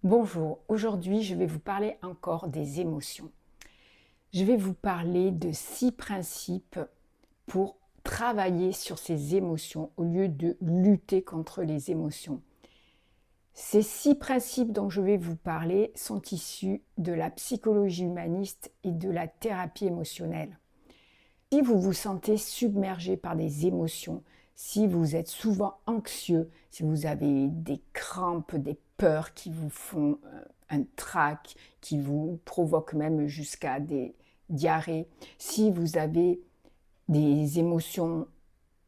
Bonjour, aujourd'hui je vais vous parler encore des émotions. Je vais vous parler de 6 principes pour travailler sur ces émotions au lieu de lutter contre les émotions. Ces 6 principes dont je vais vous parler sont issus de la psychologie humaniste et de la thérapie émotionnelle. Si vous vous sentez submergé par des émotions, si vous êtes souvent anxieux, si vous avez des crampes, des peurs qui vous font un trac, qui vous provoquent même jusqu'à des diarrhées, si vous avez des émotions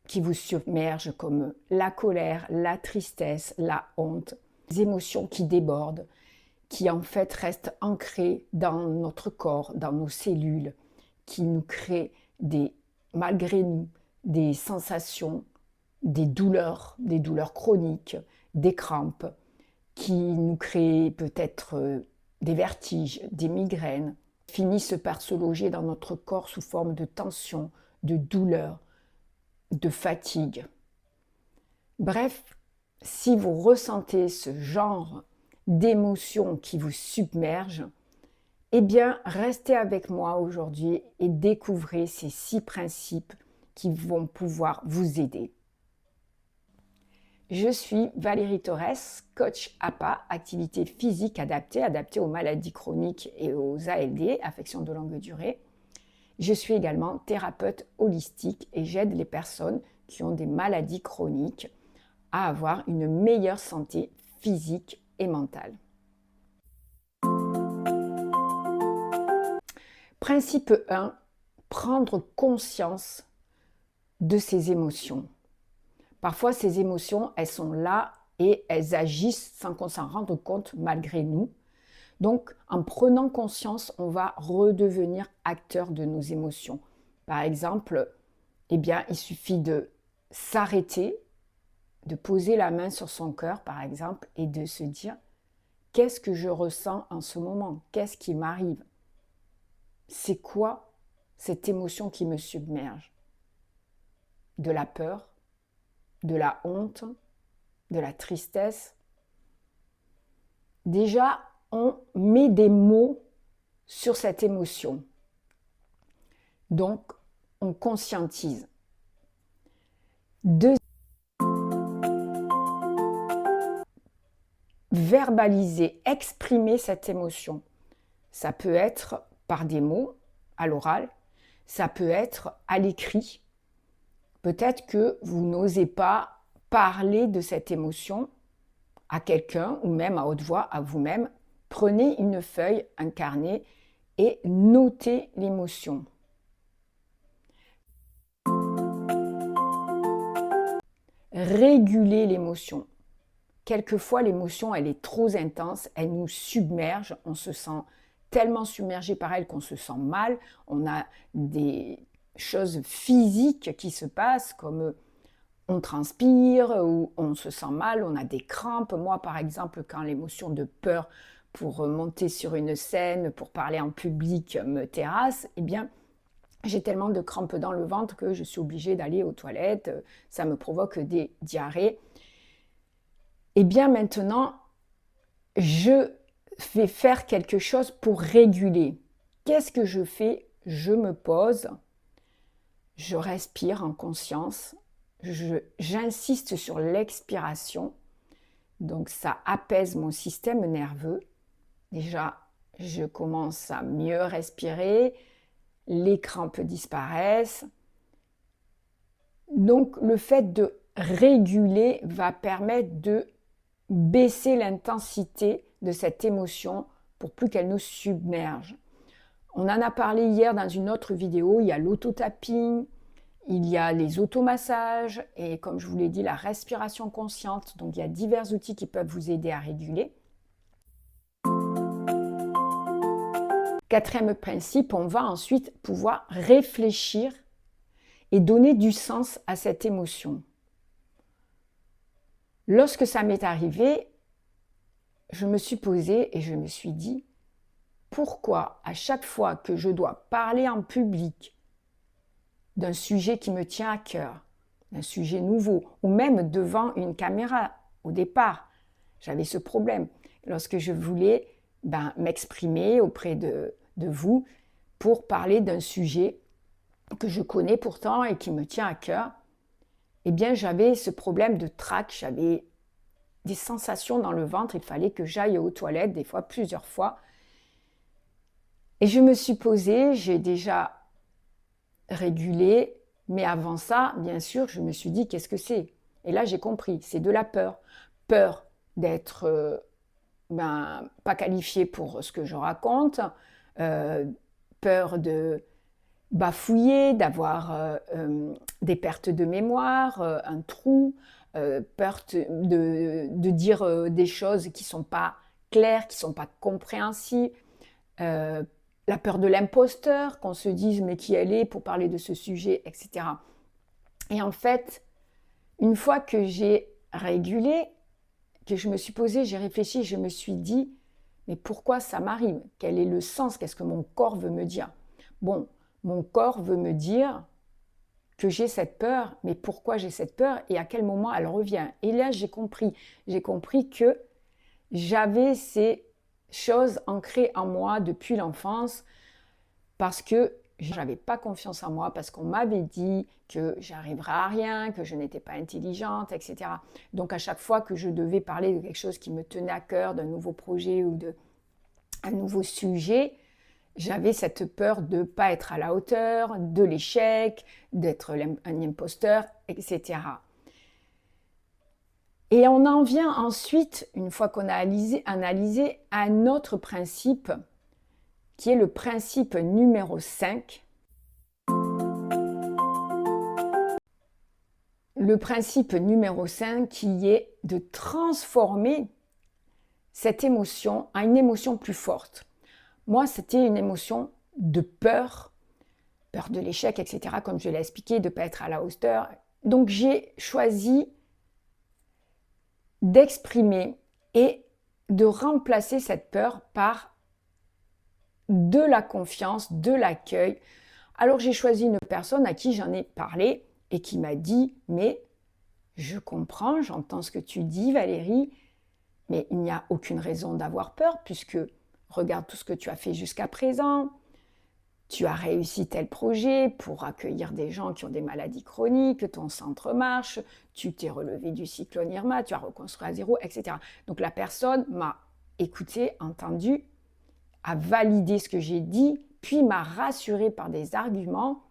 qui vous submergent comme la colère, la tristesse, la honte, des émotions qui débordent, qui en fait restent ancrées dans notre corps, dans nos cellules, qui nous créent malgré nous, des sensations, des douleurs chroniques, des crampes, qui nous créent peut-être des vertiges, des migraines, finissent par se loger dans notre corps sous forme de tension, de douleur, de fatigue. Bref, si vous ressentez ce genre d'émotions qui vous submergent, eh bien, restez avec moi aujourd'hui et découvrez ces 6 principes qui vont pouvoir vous aider. Je suis Valérie Torres, coach APA, activité physique adaptée aux maladies chroniques et aux ALD, affections de longue durée. Je suis également thérapeute holistique et j'aide les personnes qui ont des maladies chroniques à avoir une meilleure santé physique et mentale. Principe 1, prendre conscience de ses émotions. Parfois, ces émotions, elles sont là et elles agissent sans qu'on s'en rende compte malgré nous. Donc, en prenant conscience, on va redevenir acteur de nos émotions. Par exemple, eh bien, il suffit de s'arrêter, de poser la main sur son cœur, par exemple, et de se dire « Qu'est-ce que je ressens en ce moment? Qu'est-ce qui m'arrive? C'est quoi cette émotion qui me submerge? De la peur, de la honte, de la tristesse. Déjà, on met des mots sur cette émotion. Donc, on conscientise. Verbaliser, exprimer cette émotion. Ça peut être par des mots, à l'oral, ça peut être à l'écrit. Peut-être que vous n'osez pas parler de cette émotion à quelqu'un ou même à haute voix à vous-même. Prenez une feuille, un carnet et notez l'émotion. Régulez l'émotion. Quelquefois, l'émotion, elle est trop intense, elle nous submerge, on se sent tellement submergé par elle qu'on se sent mal, on a des choses physiques qui se passent comme on transpire ou on se sent mal, on a des crampes. Moi, par exemple, quand l'émotion de peur pour monter sur une scène, pour parler en public me terrasse, eh bien, j'ai tellement de crampes dans le ventre que je suis obligée d'aller aux toilettes, ça me provoque des diarrhées. Eh bien, maintenant, je vais faire quelque chose pour réguler. Qu'est-ce que je fais? Je me pose, je respire en conscience, j'insiste sur l'expiration, donc ça apaise mon système nerveux. Déjà, je commence à mieux respirer, les crampes disparaissent. Donc, le fait de réguler va permettre de baisser l'intensité de cette émotion pour plus qu'elle nous submerge. On en a parlé hier dans une autre vidéo, il y a l'auto-tapping, il y a les automassages et comme je vous l'ai dit, la respiration consciente. Donc il y a divers outils qui peuvent vous aider à réguler. Quatrième principe, on va ensuite pouvoir réfléchir et donner du sens à cette émotion. Lorsque ça m'est arrivé, je me suis posée et je me suis dit, pourquoi à chaque fois que je dois parler en public d'un sujet qui me tient à cœur, d'un sujet nouveau, ou même devant une caméra, au départ, j'avais ce problème. lorsque je voulais m'exprimer auprès de vous pour parler d'un sujet que je connais pourtant et qui me tient à cœur, eh bien j'avais ce problème de trac, j'avais des sensations dans le ventre, il fallait que j'aille aux toilettes, des fois plusieurs fois. Et je me suis posée, j'ai déjà régulé, mais avant ça, bien sûr, je me suis dit, qu'est-ce que c'est? Et là, j'ai compris, c'est de la peur. Peur d'être pas qualifiée pour ce que je raconte, peur de bafouiller, d'avoir des pertes de mémoire, un trou, peur de dire des choses qui ne sont pas claires, qui ne sont pas compréhensibles, la peur de l'imposteur, qu'on se dise mais qui elle est pour parler de ce sujet, etc. Et en fait, une fois que j'ai régulé, que je me suis posée, j'ai réfléchi, je me suis dit, mais pourquoi ça m'arrive? Quel est le sens? Qu'est-ce que mon corps veut me dire? Bon, mon corps veut me dire que j'ai cette peur, mais pourquoi j'ai cette peur et à quel moment elle revient? Et là, j'ai compris que j'avais ces choses ancrées en moi depuis l'enfance parce que je n'avais pas confiance en moi, parce qu'on m'avait dit que j'arriverais à rien, que je n'étais pas intelligente, etc. Donc à chaque fois que je devais parler de quelque chose qui me tenait à cœur, d'un nouveau projet ou d'un nouveau sujet, j'avais cette peur de ne pas être à la hauteur, de l'échec, d'être un imposteur, etc. Et on en vient ensuite, une fois qu'on a analysé, à un autre principe, qui est le principe numéro 5. Le principe numéro 5 qui est de transformer cette émotion en une émotion plus forte. Moi, c'était une émotion de peur, peur de l'échec, etc., comme je l'ai expliqué, de ne pas être à la hauteur. Donc, j'ai choisi d'exprimer et de remplacer cette peur par de la confiance, de l'accueil. Alors, j'ai choisi une personne à qui j'en ai parlé et qui m'a dit « Mais je comprends, j'entends ce que tu dis, Valérie, mais il n'y a aucune raison d'avoir peur puisque regarde tout ce que tu as fait jusqu'à présent. Tu as réussi tel projet pour accueillir des gens qui ont des maladies chroniques, ton centre marche, tu t'es relevé du cyclone Irma, tu as reconstruit à zéro, etc. » Donc la personne m'a écouté, entendu, a validé ce que j'ai dit, puis m'a rassuré par des arguments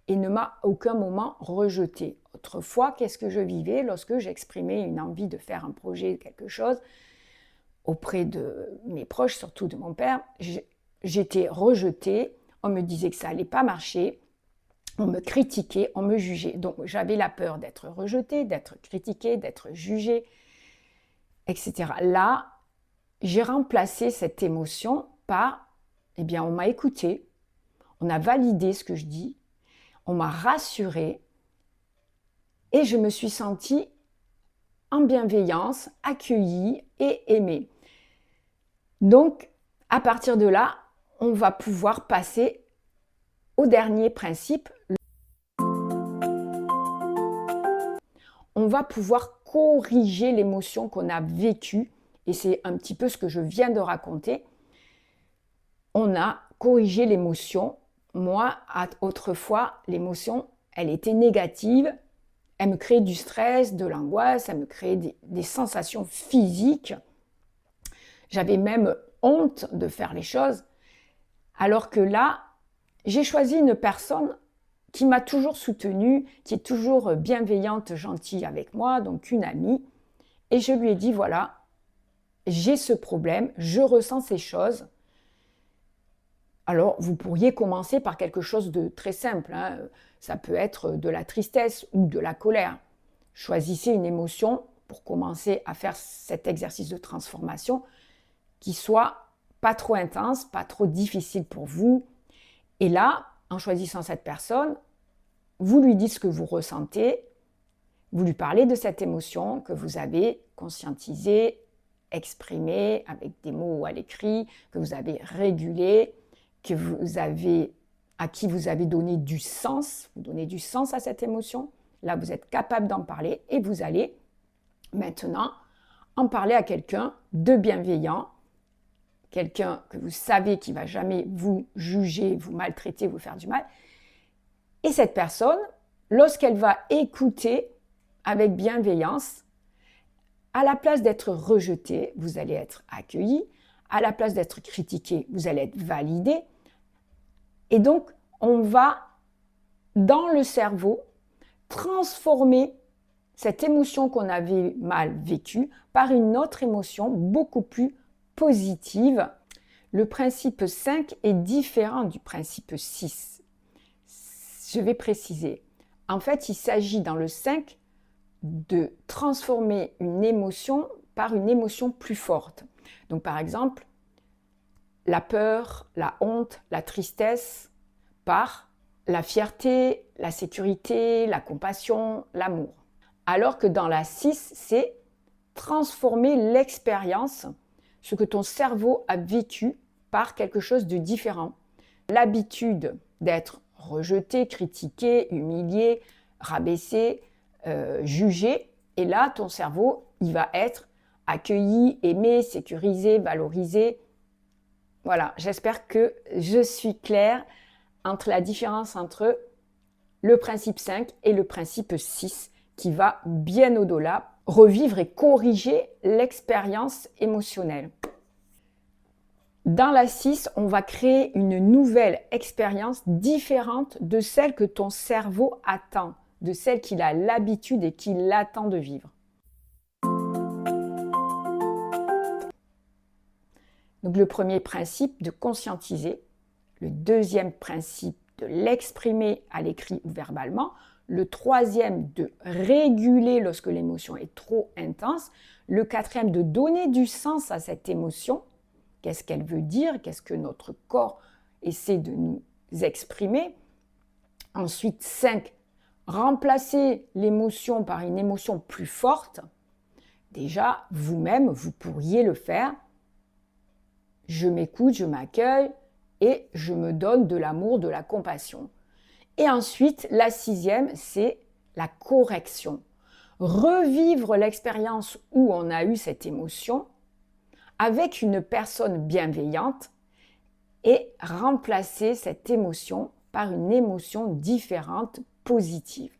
et ne m'a à aucun moment rejeté. Autrefois, qu'est-ce que je vivais lorsque j'exprimais une envie de faire un projet, quelque chose, auprès de mes proches, surtout de mon père, j'étais rejetée, on me disait que ça n'allait pas marcher, on me critiquait, on me jugeait. Donc j'avais la peur d'être rejetée, d'être critiquée, d'être jugée, etc. Là, j'ai remplacé cette émotion par, eh bien, on m'a écouté, on a validé ce que je dis, on m'a rassurée et je me suis sentie en bienveillance, accueillie et aimée. Donc, à partir de là, on va pouvoir passer au dernier principe. On va pouvoir corriger l'émotion qu'on a vécue et c'est un petit peu ce que je viens de raconter. On a corrigé l'émotion. Moi, autrefois, l'émotion, elle était négative. Elle me créait du stress, de l'angoisse, elle me créait des sensations physiques. J'avais même honte de faire les choses. Alors que là, j'ai choisi une personne qui m'a toujours soutenue, qui est toujours bienveillante, gentille avec moi, donc une amie. Et je lui ai dit, voilà, j'ai ce problème, je ressens ces choses. Alors, vous pourriez commencer par quelque chose de très simple. Hein. Ça peut être de la tristesse ou de la colère. Choisissez une émotion pour commencer à faire cet exercice de transformation qui soit pas trop intense, pas trop difficile pour vous. Et là, en choisissant cette personne, vous lui dites ce que vous ressentez, vous lui parlez de cette émotion que vous avez conscientisée, exprimée avec des mots ou à l'écrit, que vous avez régulée, à qui vous avez donné du sens, vous donnez du sens à cette émotion. Là, vous êtes capable d'en parler et vous allez maintenant en parler à quelqu'un de bienveillant, quelqu'un que vous savez qui ne va jamais vous juger, vous maltraiter, vous faire du mal. Et cette personne, lorsqu'elle va écouter avec bienveillance, à la place d'être rejeté, vous allez être accueilli. À la place d'être critiqué, vous allez être validé. Et donc, on va, dans le cerveau, transformer cette émotion qu'on avait mal vécue par une autre émotion beaucoup plus positive. Le principe 5 est différent du principe 6. Je vais préciser. En fait, il s'agit dans le 5 de transformer une émotion par une émotion plus forte. Donc par exemple, la peur, la honte, la tristesse par la fierté, la sécurité, la compassion, l'amour. Alors que dans la 6, c'est transformer l'expérience, ce que ton cerveau a vécu par quelque chose de différent. L'habitude d'être rejeté, critiqué, humilié, rabaissé, jugé. Et là, ton cerveau, il va être accueilli, aimé, sécurisé, valorisé. Voilà, j'espère que je suis claire entre la différence entre le principe 5 et le principe 6 qui va bien au-delà, revivre et corriger l'expérience émotionnelle. Dans la 6, on va créer une nouvelle expérience différente de celle que ton cerveau attend, de celle qu'il a l'habitude et qu'il attend de vivre. Donc le premier principe de conscientiser, le deuxième principe de l'exprimer à l'écrit ou verbalement, le troisième de réguler lorsque l'émotion est trop intense, le quatrième de donner du sens à cette émotion, qu'est-ce qu'elle veut dire, qu'est-ce que notre corps essaie de nous exprimer. Ensuite, 5, remplacer l'émotion par une émotion plus forte. Déjà, vous-même, vous pourriez le faire. Je m'écoute, je m'accueille et je me donne de l'amour, de la compassion. Et ensuite, la 6e, c'est la correction. Revivre l'expérience où on a eu cette émotion avec une personne bienveillante et remplacer cette émotion par une émotion différente, positive.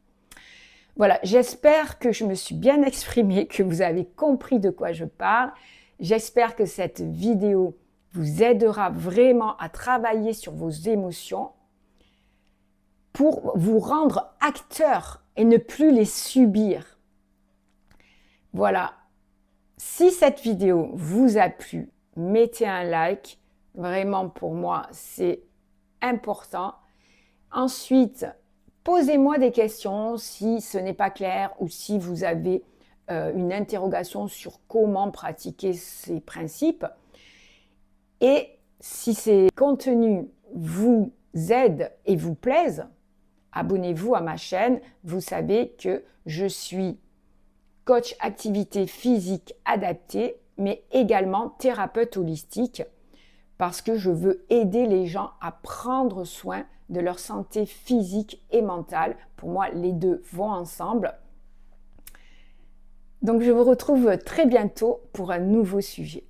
Voilà, j'espère que je me suis bien exprimée, que vous avez compris de quoi je parle. J'espère que cette vidéo vous aidera vraiment à travailler sur vos émotions pour vous rendre acteur et ne plus les subir. Voilà. Si cette vidéo vous a plu, mettez un like. Vraiment, pour moi, c'est important. Ensuite, posez-moi des questions si ce n'est pas clair ou si vous avez une interrogation sur comment pratiquer ces principes. Et si ces contenus vous aident et vous plaisent, abonnez-vous à ma chaîne. Vous savez que je suis coach activité physique adaptée, mais également thérapeute holistique parce que je veux aider les gens à prendre soin de leur santé physique et mentale. Pour moi, les deux vont ensemble. Donc, je vous retrouve très bientôt pour un nouveau sujet.